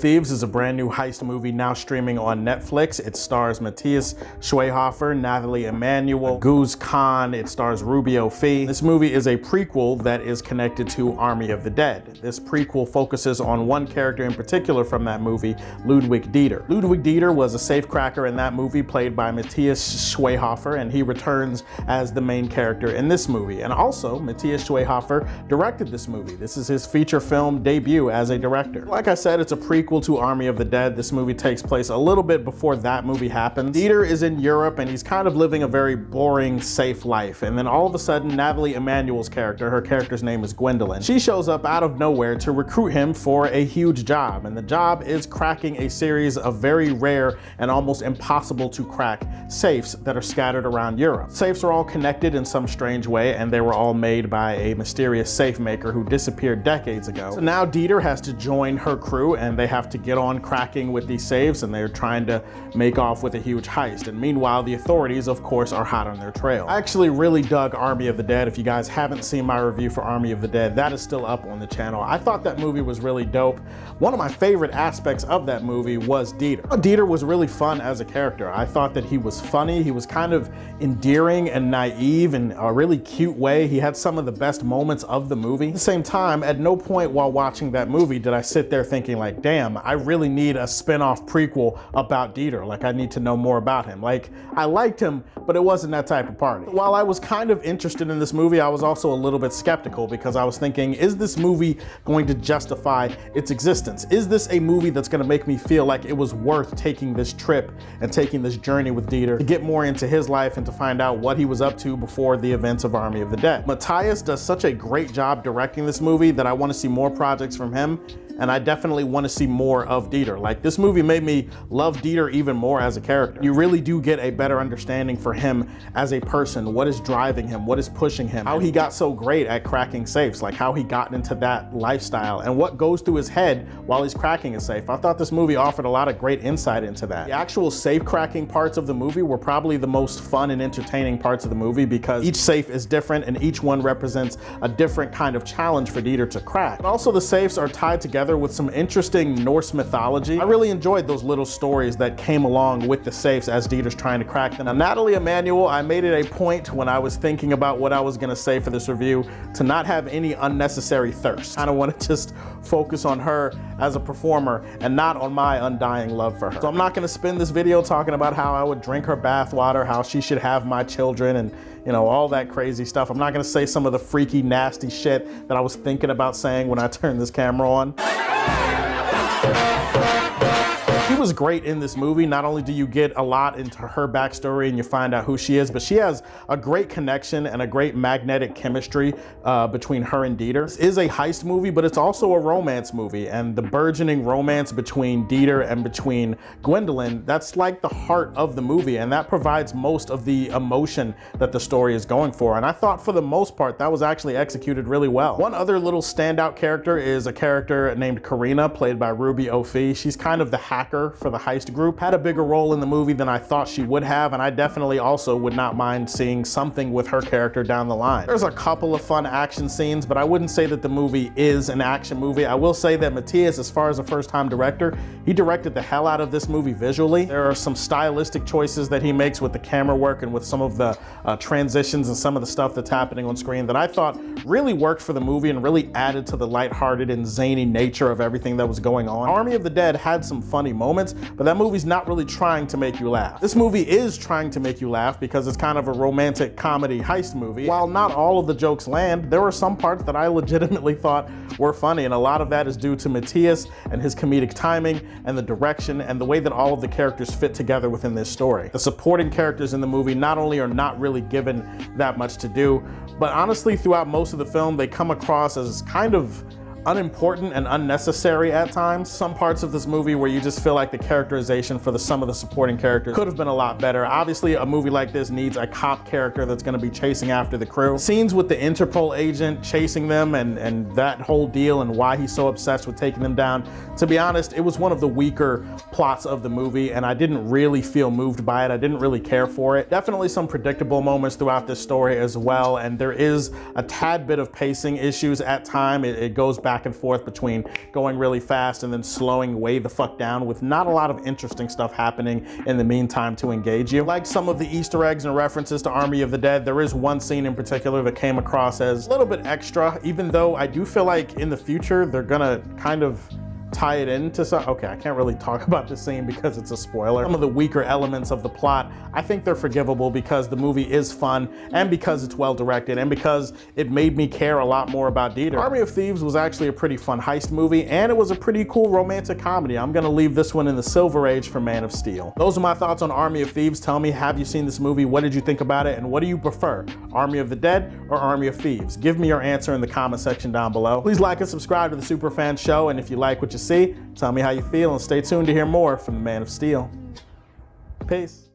Thieves is a brand new heist movie now streaming on Netflix. It stars Matthias Schweighöfer, Nathalie Emmanuel, Guz Khan. It stars Rubio Fee. This movie is a prequel that is connected to Army of the Dead. This prequel focuses on one character in particular from that movie, Ludwig Dieter. Ludwig Dieter was a safecracker in that movie, played by Matthias Schweighöfer, and he returns as the main character in this movie. And also, Matthias Schweighöfer directed this movie. This is his feature film debut as a director. Like I said, it's a prequel to Army of the Dead. This movie takes place a little bit before that movie happens. Dieter is in Europe and he's kind of living a very boring, safe life. And then all of a sudden, Nathalie Emmanuel's character, her character's name is Gwendolyn, she shows up out of nowhere to recruit him for a huge job. And the job is cracking a series of very rare and almost impossible to crack safes that are scattered around Europe. Safes are all connected in some strange way, and they were all made by a mysterious safe maker who disappeared decades ago. So now Dieter has to join her crew and they have to get on cracking with these safes, and they're trying to make off with a huge heist. And meanwhile, the authorities, of course, are hot on their trail. I actually really dug Army of the Dead. If you guys haven't seen my review for Army of the Dead, that is still up on the channel. I thought that movie was really dope. One of my favorite aspects of that movie was Dieter. Dieter was really fun as a character. I thought that he was funny. He was kind of endearing and naive in a really cute way. He had some of the best moments of the movie. At the same time, at no point while watching that movie did I sit there thinking like, damn, I really need a spin-off prequel about Dieter. Like, I need to know more about him. Like, I liked him, but it wasn't that type of party. While I was kind of interested in this movie, I was also a little bit skeptical because I was thinking, is this movie going to justify its existence? Is this a movie that's going to make me feel like it was worth taking this trip and taking this journey with Dieter to get more into his life and to find out what he was up to before the events of Army of the Dead? Matthias does such a great job directing this movie that I want to see more projects from him, and I definitely want to see more of Dieter. Like, this movie made me love Dieter even more as a character. You really do get a better understanding for him as a person, what is driving him, what is pushing him, how he got so great at cracking safes, like how he got into that lifestyle and what goes through his head while he's cracking a safe. I thought this movie offered a lot of great insight into that. The actual safe cracking parts of the movie were probably the most fun and entertaining parts of the movie because each safe is different and each one represents a different kind of challenge for Dieter to crack. And also, the safes are tied together with some interesting Norse mythology. I really enjoyed those little stories that came along with the safes as Dieter's trying to crack them. Now, Nathalie Emmanuel, I made it a point when I was thinking about what I was gonna say for this review to not have any unnecessary thirst. I kind of want to just focus on her as a performer and not on my undying love for her. So I'm not gonna spend this video talking about how I would drink her bathwater, how she should have my children, and you know, all that crazy stuff. I'm not gonna say some of the freaky, nasty shit that I was thinking about saying when I turned this camera on. She was great in this movie. Not only do you get a lot into her backstory and you find out who she is, but she has a great connection and a great magnetic chemistry between her and Dieter. This is a heist movie, but it's also a romance movie, and the burgeoning romance between Dieter and between Gwendolyn, that's like the heart of the movie, and that provides most of the emotion that the story is going for. And I thought for the most part that was actually executed really well. One other little standout character is a character named Karina, played by Rubio Fee. She's kind of the hacker for the heist group. Had a bigger role in the movie than I thought she would have, and I definitely also would not mind seeing something with her character down the line. There's a couple of fun action scenes, but I wouldn't say that the movie is an action movie. I will say that Matthias, as far as a first-time director, he directed the hell out of this movie visually. There are some stylistic choices that he makes with the camera work and with some of the transitions and some of the stuff that's happening on screen that I thought really worked for the movie and really added to the lighthearted and zany nature of everything that was going on. Army of the Dead had some funny moments, but that movie's not really trying to make you laugh. This movie is trying to make you laugh because it's kind of a romantic comedy heist movie. While not all of the jokes land, there were some parts that I legitimately thought were funny, and a lot of that is due to Matthias and his comedic timing and the direction and the way that all of the characters fit together within this story. The supporting characters in the movie not only are not really given that much to do, but honestly throughout most of the film they come across as kind of unimportant and unnecessary at times. Some parts of this movie where you just feel like the characterization for some of the supporting characters could have been a lot better. Obviously, a movie like this needs a cop character that's gonna be chasing after the crew. Scenes with the Interpol agent chasing them and that whole deal and why he's so obsessed with taking them down, to be honest, it was one of the weaker plots of the movie and I didn't really feel moved by it. I didn't really care for it. Definitely some predictable moments throughout this story as well, and there is a tad bit of pacing issues at time. It goes back back and forth between going really fast and then slowing way the fuck down with not a lot of interesting stuff happening in the meantime to engage you. Like some of the Easter eggs and references to Army of the Dead, there is one scene in particular that came across as a little bit extra, even though I do feel like in the future they're gonna kind of tie it into some. Okay, I can't really talk about this scene because it's a spoiler. Some of the weaker elements of the plot, I think they're forgivable because the movie is fun and because it's well directed and because it made me care a lot more about Dieter. Army of Thieves was actually a pretty fun heist movie and it was a pretty cool romantic comedy. I'm gonna leave this one in the Silver Age for Man of Steel. Those are my thoughts on Army of Thieves. Tell me, have you seen this movie? What did you think about it? And what do you prefer, Army of the Dead or Army of Thieves? Give me your answer in the comment section down below. Please like and subscribe to the Superfan Show, and if you like what you see, tell me how you feel and stay tuned to hear more from the Man of Steel. Peace.